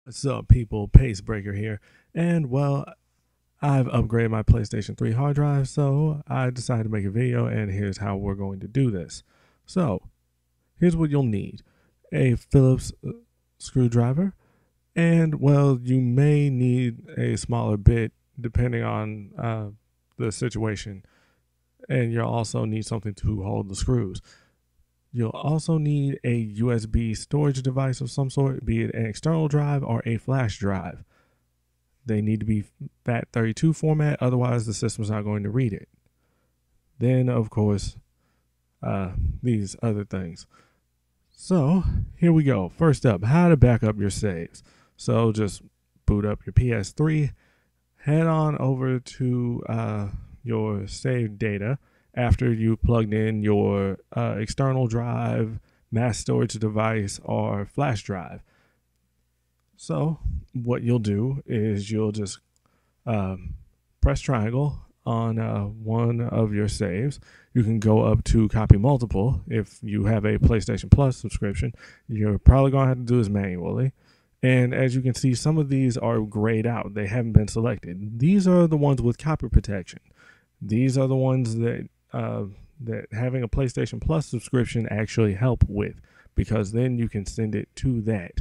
What's up, people? PaceBreaker here. And well, I've upgraded my PlayStation 3 hard drive, so I decided to make a video, and here's how we're going to do this. So, here's what you'll need: a Phillips screwdriver, and well, you may need a smaller bit depending on the situation, and you'll also need something to hold the screws. You'll also need a USB storage device of some sort, be it an external drive or a flash drive. They need to be FAT32 format, otherwise the system's not going to read it. Then, of course, these other things. So, here we go. First up, how to back up your saves. So, just boot up your PS3, head on over to your saved data after you plugged in your external drive, mass storage device, or flash drive. So what you'll do is you'll just press triangle on one of your saves. You can go up to copy multiple. If you have a PlayStation Plus subscription, you're probably going to have to do this manually. And as you can see, some of these are grayed out. They haven't been selected. These are the ones with copy protection. These are the ones that that having a PlayStation Plus subscription actually help with, because then you can send it to that.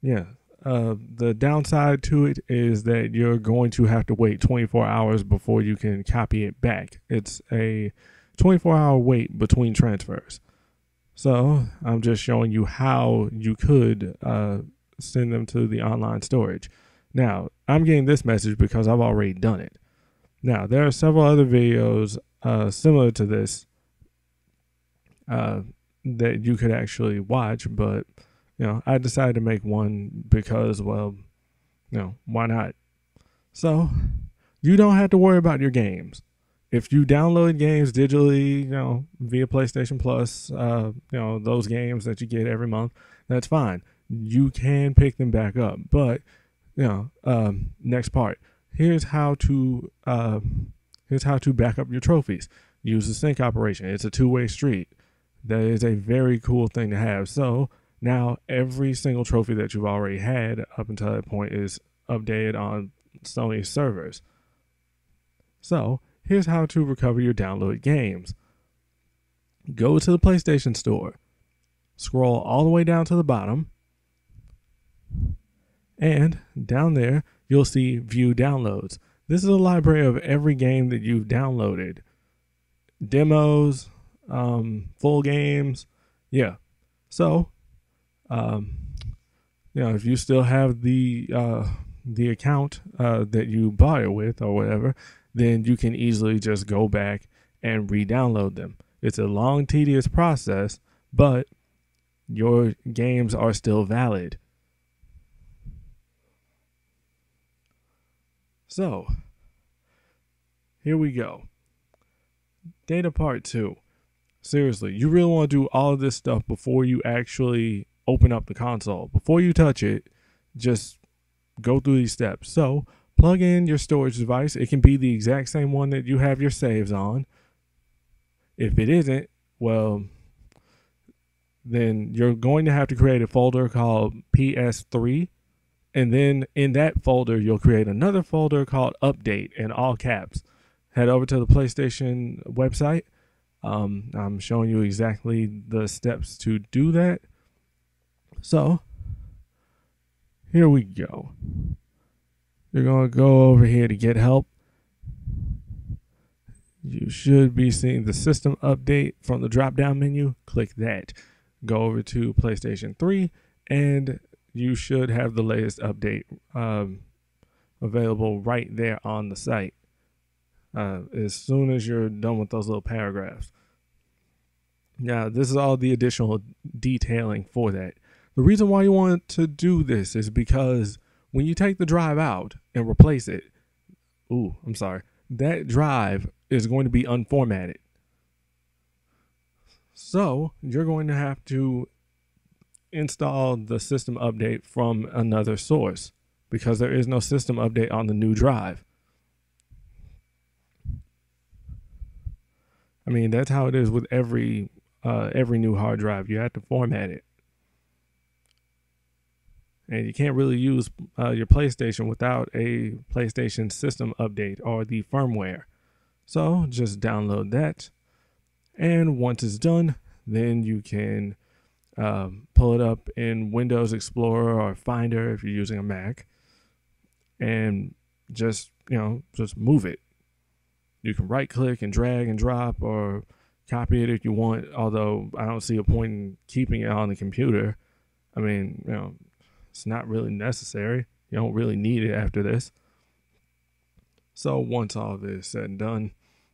The downside to it is that you're going to have to wait 24 hours before you can copy it back. It's a 24-hour wait between transfers. So I'm just showing you how you could send them to the online storage. Now, I'm getting this message because I've already done it. Now, there are several other videos similar to this that you could actually watch, but I decided to make one because, well, why not? So, you don't have to worry about your games. If you download games digitally, via PlayStation Plus, those games that you get every month, that's fine. You can pick them back up. But, next part. Here's how to back up your trophies. Use the sync operation. It's a two-way street. That is a very cool thing to have. So now every single trophy that you've already had up until that point is updated on Sony's servers. So here's how to recover your downloaded games. Go to the PlayStation Store. Scroll all the way down to the bottom. And down there, you'll see View Downloads. This is a library of every game that you've downloaded. Demos, full games. Yeah. So, if you still have the account that you bought it with or whatever, then you can easily just go back and re-download them. It's a long, tedious process, but your games are still valid. So, here we go. Data part 2. Seriously, you really want to do all of this stuff before you actually open up the console. Before you touch it, just go through these steps. So, plug in your storage device. It can be the exact same one that you have your saves on. If it isn't, well, then you're going to have to create a folder called PS3. And then in that folder, you'll create another folder called Update in all caps. Head over to the PlayStation website. I'm showing you exactly the steps to do that. So, here we go. You're going to go over here to Get Help. You should be seeing the system update from the drop-down menu. Click that. Go over to PlayStation 3 and you should have the latest update available right there on the site as soon as you're done with those little paragraphs. Now, this is all the additional detailing for that. The reason why you want to do this is because when you take the drive out and replace it, that drive is going to be unformatted. So, you're going to have to install the system update from another source because there is no system update on the new drive. I mean, that's how it is with every new hard drive. You have to format it. and you can't really use your PlayStation without a PlayStation System update or the firmware. So just download that, and once it's done, then you can pull it up in Windows Explorer or Finder if you're using a Mac, and just move it. You can right click and drag and drop, or copy it if you want, although I don't see a point in keeping it on the computer. I mean, it's not really necessary. You don't really need it after this. So once all of this is said and done,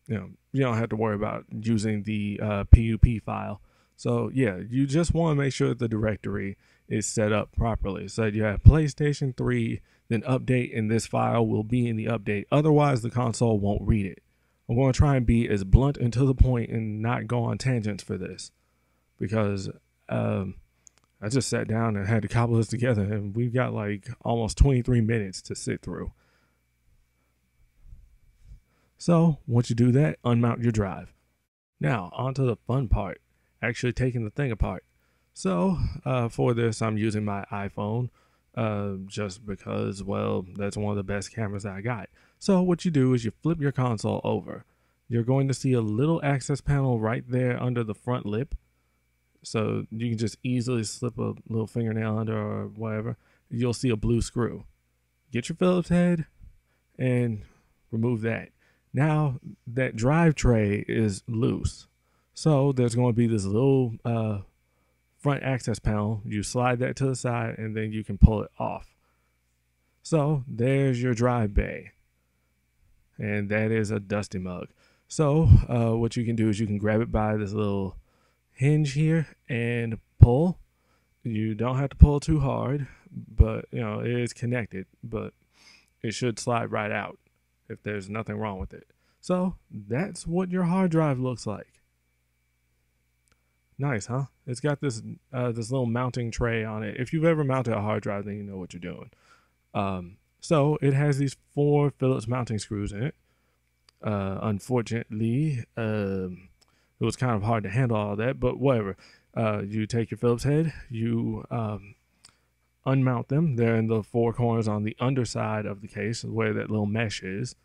you don't have to worry about using the PUP file. So yeah, you just want to make sure that the directory is set up properly. So you have PlayStation 3, then update, and this file will be in the update. Otherwise, the console won't read it. I'm going to try and be as blunt and to the point and not go on tangents for this, because I just sat down and had to cobble this together, and we've got like almost 23 minutes to sit through. So once you do that, unmount your drive. Now onto the fun part, actually taking the thing apart. So for this, I'm using my iPhone just because, well, that's one of the best cameras I got. So what you do is you flip your console over. You're going to see a little access panel right there under the front lip. So you can just easily slip a little fingernail under or whatever. You'll see a blue screw. Get your Phillips head and remove that. Now that drive tray is loose. So there's going to be this little front access panel. You slide that to the side and then you can pull it off. So there's your drive bay. And that is a dusty mug. So what you can do is you can grab it by this little hinge here and pull. You don't have to pull too hard, but it is connected, but it should slide right out if there's nothing wrong with it. So that's what your hard drive looks like. Nice, huh? It's got this this little mounting tray on it. If you've ever mounted a hard drive, then you know what you're doing. So it has these 4 Phillips mounting screws in it. Unfortunately, it was kind of hard to handle all that, but whatever. You take your Phillips head, you unmount them. They're in the 4 corners on the underside of the case where that little mesh is.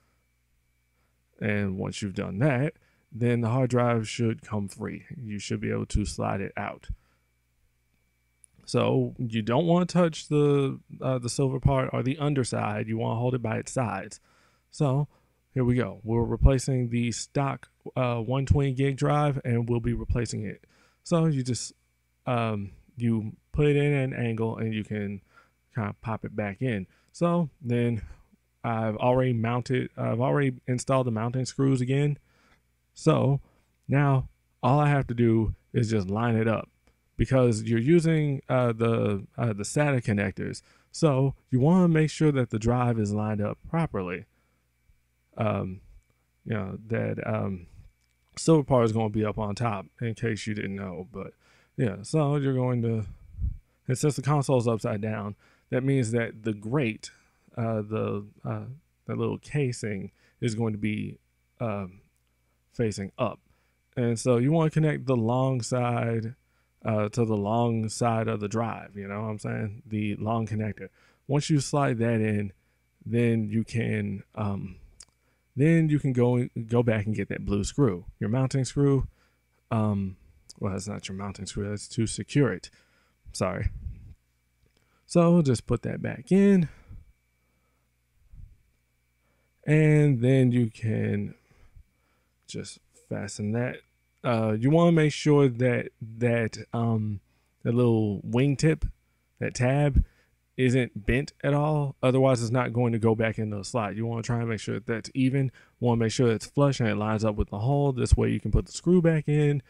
And once you've done that, then the hard drive should come free. You should be able to slide it out. So you don't want to touch the silver part or the underside. You want to hold it by its sides. So here we go. We're replacing the stock 120 gig drive, and we'll be replacing it. So you just you put it in an angle, and you can kind of pop it back in. So then I've already installed the mounting screws again. So now all I have to do is just line it up, because you're using the SATA connectors. So you want to make sure that the drive is lined up properly. That silver part is going to be up on top, in case you didn't know. But yeah, so you're going to, and since the console is upside down, that means that the grate, the little casing, is going to be facing up. And so you want to connect the long side to the long side of the drive, you know what I'm saying? The long connector. Once you slide that in, then you can go back and get that blue screw, your mounting screw. Well, that's not your mounting screw, that's to secure it. Sorry. So just put that back in, and then you can just fasten that. You want to make sure that the little wingtip, that tab, isn't bent at all. Otherwise, it's not going to go back into the slot. You want to try and make sure that that's even. You want to make sure it's flush and it lines up with the hole. This way you can put the screw back in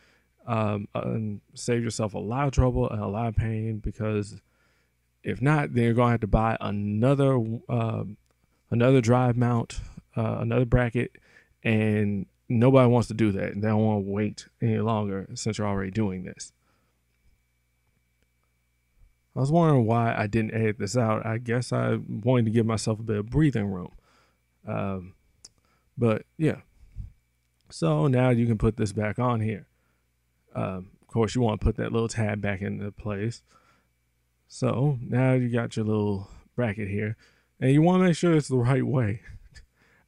and save yourself a lot of trouble and a lot of pain, because if not, then you're going to have to buy another drive mount, another bracket, and nobody wants to do that. They don't want to wait any longer since you're already doing this. I was wondering why I didn't edit this out. I guess I wanted to give myself a bit of breathing room. But yeah. So now you can put this back on here. Of course, you want to put that little tab back into place. So now you got your little bracket here, and you want to make sure it's the right way.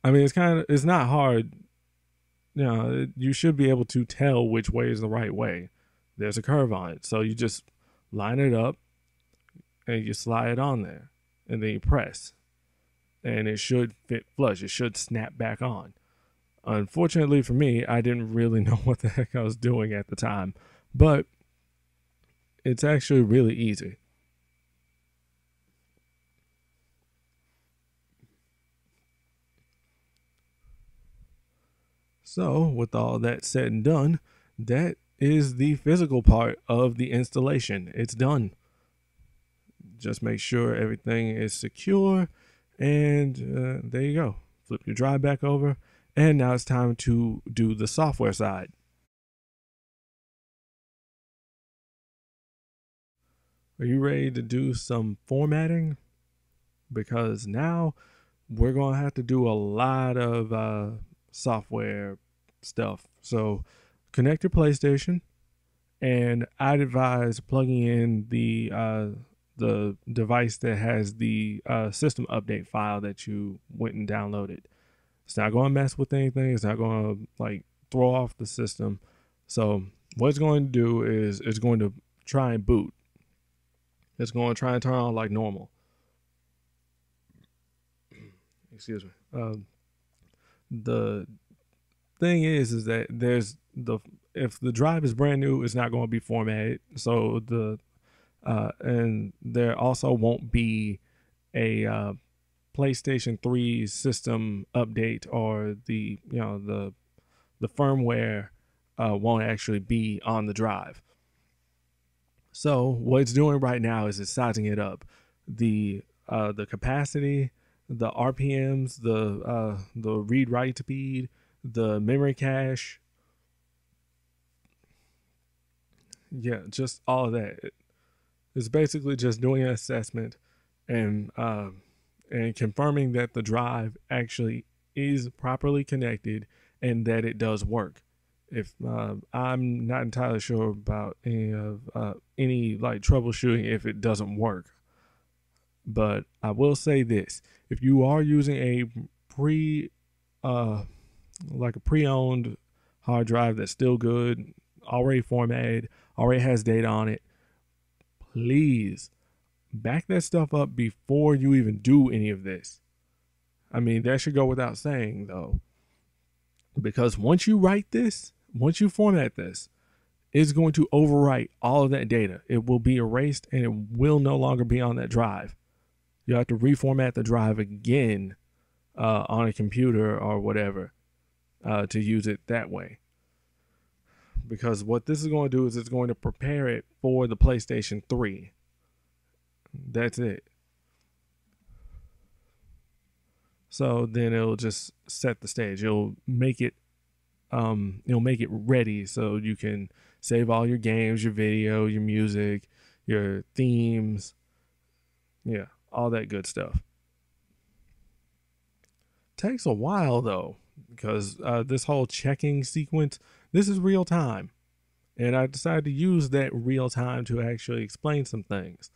I mean, it's not hard. You know, you should be able to tell which way is the right way. There's a curve on it, so you just line it up and you slide it on there, and then you press, and it should fit flush. It should snap back on. Unfortunately for me, I didn't really know what the heck I was doing at the time, but it's actually really easy. So, with all that said and done, that is the physical part of the installation. It's done. Just make sure everything is secure, and there you go. Flip your drive back over, and now it's time to do the software side. Are you ready to do some formatting? Because now we're going to have to do a lot of software stuff. So connect your PlayStation, and I'd advise plugging in the device that has the system update file that you went and downloaded. It's not going to mess with anything. It's not going to like throw off the system. So what it's going to do is it's going to try and boot. It's going to try and turn on like normal. Excuse me. The thing is that if the drive is brand new, it's not going to be formatted. So and there also won't be a PlayStation 3 system update, or the firmware won't actually be on the drive. So what it's doing right now is it's sizing it up, the capacity, the RPMs, the read write speed, the memory cache, yeah, just all of that. It's basically just doing an assessment and confirming that the drive actually is properly connected and that it does work. If I'm not entirely sure about any like troubleshooting if it doesn't work, but I will say this: if you are using a pre-owned hard drive that's still good, already formatted, already has data on it, please back that stuff up before you even do any of this. I mean, that should go without saying though, because once you format this, it's going to overwrite all of that data. It will be erased and it will no longer be on that drive. You have to reformat the drive again on a computer or whatever to use it that way. Because what this is going to do is it's going to prepare it for the PlayStation 3. That's it. So then it'll just set the stage. It'll make it ready so you can save all your games, your video, your music, your themes, yeah, all that good stuff. Takes a while though, because this whole checking sequence, this is real time, and I decided to use that real time to actually explain some things.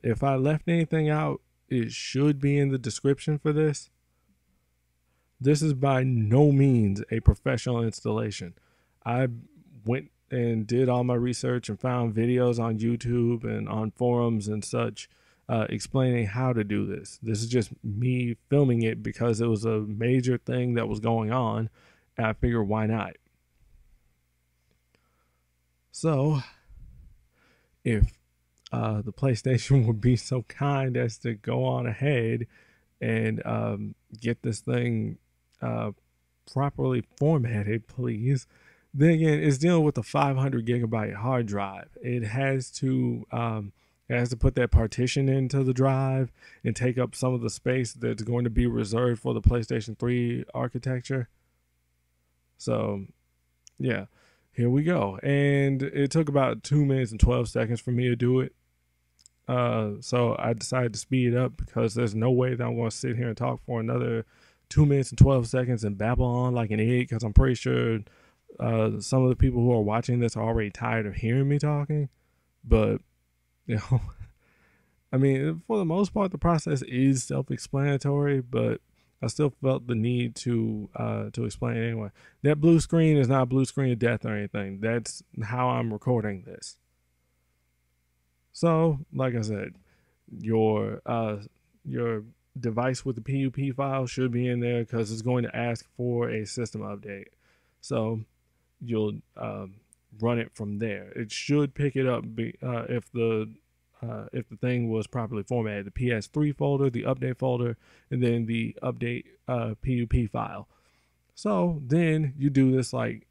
If I left anything out, it should be in the description for this. This is by no means a professional installation. I went and did all my research and found videos on YouTube and on forums and such explaining how to do this. This is just me filming it because it was a major thing that was going on, and I figured why not. So if the PlayStation would be so kind as to go on ahead and get this thing properly formatted, please. Then again, it's dealing with a 500 gigabyte hard drive. It has to put that partition into the drive and take up some of the space that's going to be reserved for the PlayStation 3 architecture. So yeah, here we go. And it took about 2 minutes and 12 seconds for me to do it. So I decided to speed it up because there's no way that I'm going to sit here and talk for another 2 minutes and 12 seconds and babble on like an idiot, because I'm pretty sure Some of the people who are watching this are already tired of hearing me talking, but you know, I mean, for the most part, the process is self-explanatory, but I still felt the need to explain it anyway. That blue screen is not a blue screen of death or anything. That's how I'm recording this. So, like I said, your device with the PUP file should be in there because it's going to ask for a system update. So you'll run it from there. It should pick it up if the thing was properly formatted. The PS3 folder, the update folder, and then the update PUP file. So then you do this like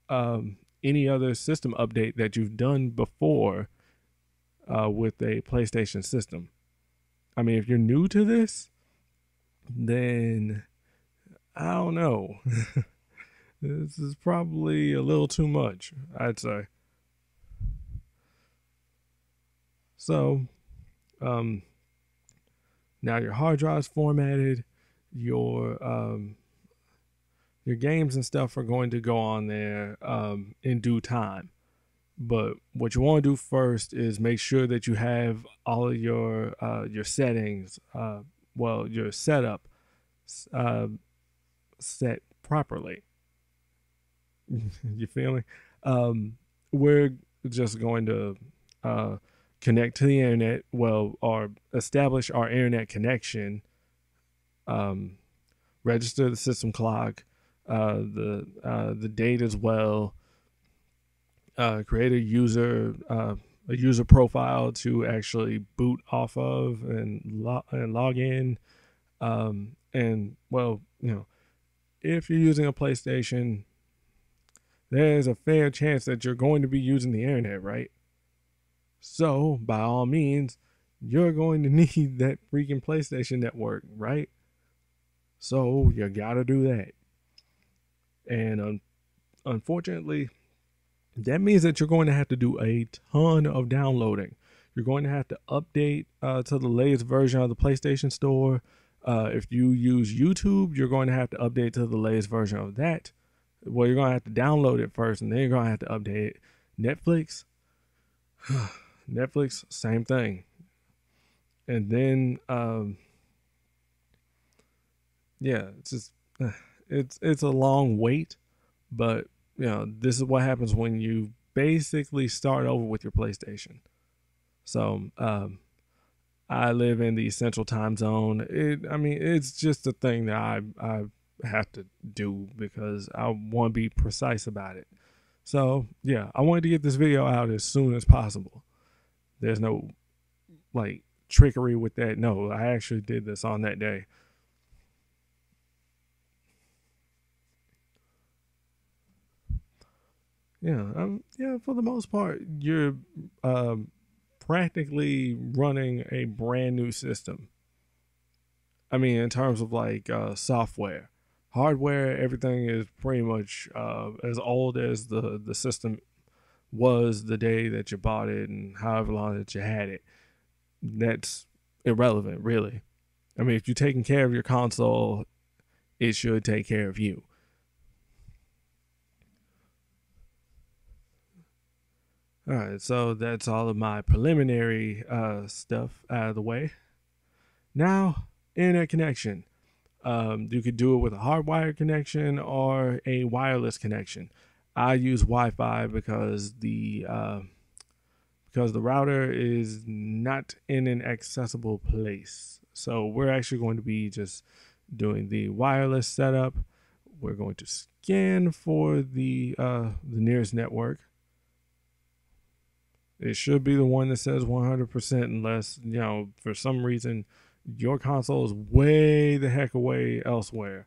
any other system update that you've done before with a PlayStation system. I mean, if you're new to this, then I don't know. This is probably a little too much, I'd say. So, now your hard drive's formatted, your games and stuff are going to go on there in due time. But what you want to do first is make sure that you have all of your settings, your setup set properly. You feel me? We're just going to connect to the internet, or establish our internet connection, register the system clock, the date as well, create a user profile to actually boot off of and log in, and if you're using a PlayStation, there's a fair chance that you're going to be using the internet, right? So, by all means, you're going to need that freaking PlayStation network, right? So, you gotta do that. And unfortunately, that means that you're going to have to do a ton of downloading. You're going to have to update to the latest version of the PlayStation Store. If you use YouTube, you're going to have to update to the latest version of that. Well, you're going to have to download it first, and then you're going to have to update it. Netflix, same thing. And then, it's just, it's a long wait, but this is what happens when you basically start over with your PlayStation. So, I live in the Central Time Zone. It's just a thing that I have to do because I want to be precise about it. So yeah, I wanted to get this video out as soon as possible. There's no trickery with that. No, I actually did this on that day. For the most part, you're practically running a brand new system. I mean, in terms of software. Hardware, everything is pretty much as old as the system was the day that you bought it and however long that you had it. That's irrelevant, really. I mean, if you're taking care of your console, it should take care of you. All right, so that's all of my preliminary stuff out of the way. Now, internet connection. You could do it with a hardwired connection or a wireless connection. I use Wi-Fi because the router is not in an accessible place. So we're actually going to be just doing the wireless setup. We're going to scan for the nearest network. It should be the one that says 100%, unless for some reason your console is way the heck away elsewhere.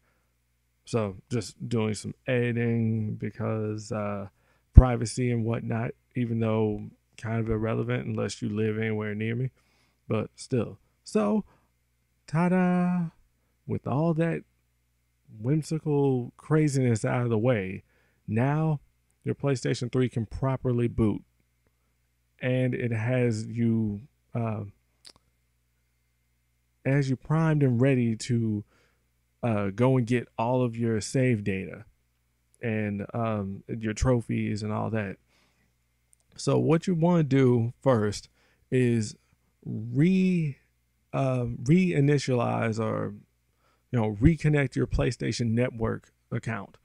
So just doing some editing because privacy and whatnot, even though kind of irrelevant unless you live anywhere near me, but still. So, ta-da! With all that whimsical craziness out of the way, now your PlayStation 3 can properly boot. And it has you primed and ready to go and get all of your save data and your trophies and all that. So what you want to do first is reinitialize or reconnect your PlayStation Network account.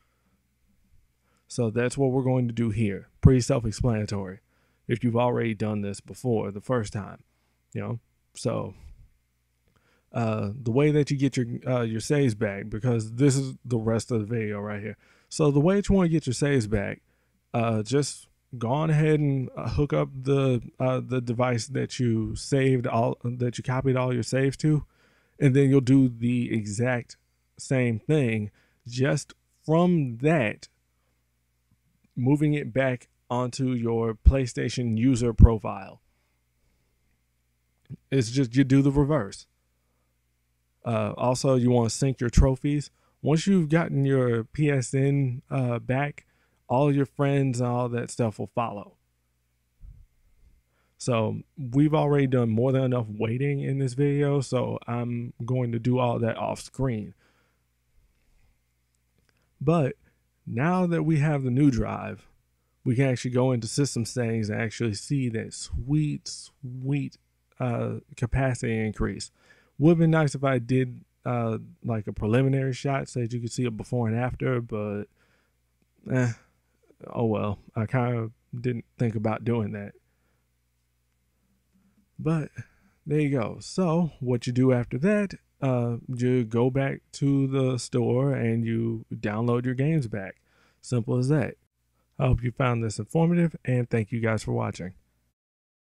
So that's what we're going to do here. Pretty self-explanatory if you've already done this before the first time, So the way that you get your saves back, because this is the rest of the video right here. So the way that you want to get your saves back, just go on ahead and hook up the device that you copied all your saves to, and then you'll do the exact same thing, just from that, moving it back onto your PlayStation user profile. It's just you do the reverse. Also, you want to sync your trophies. Once you've gotten your PSN back, all your friends and all that stuff will follow. So we've already done more than enough waiting in this video, so I'm going to do all that off screen. But now that we have the new drive, we can actually go into system settings and actually see that sweet capacity increase. Would have been nice if I did like a preliminary shot so that you could see it before and after, but oh well, I kind of didn't think about doing that. But there you go. So what you do after that, you go back to the store and you download your games back. Simple as that. I hope you found this informative, and thank you guys for watching.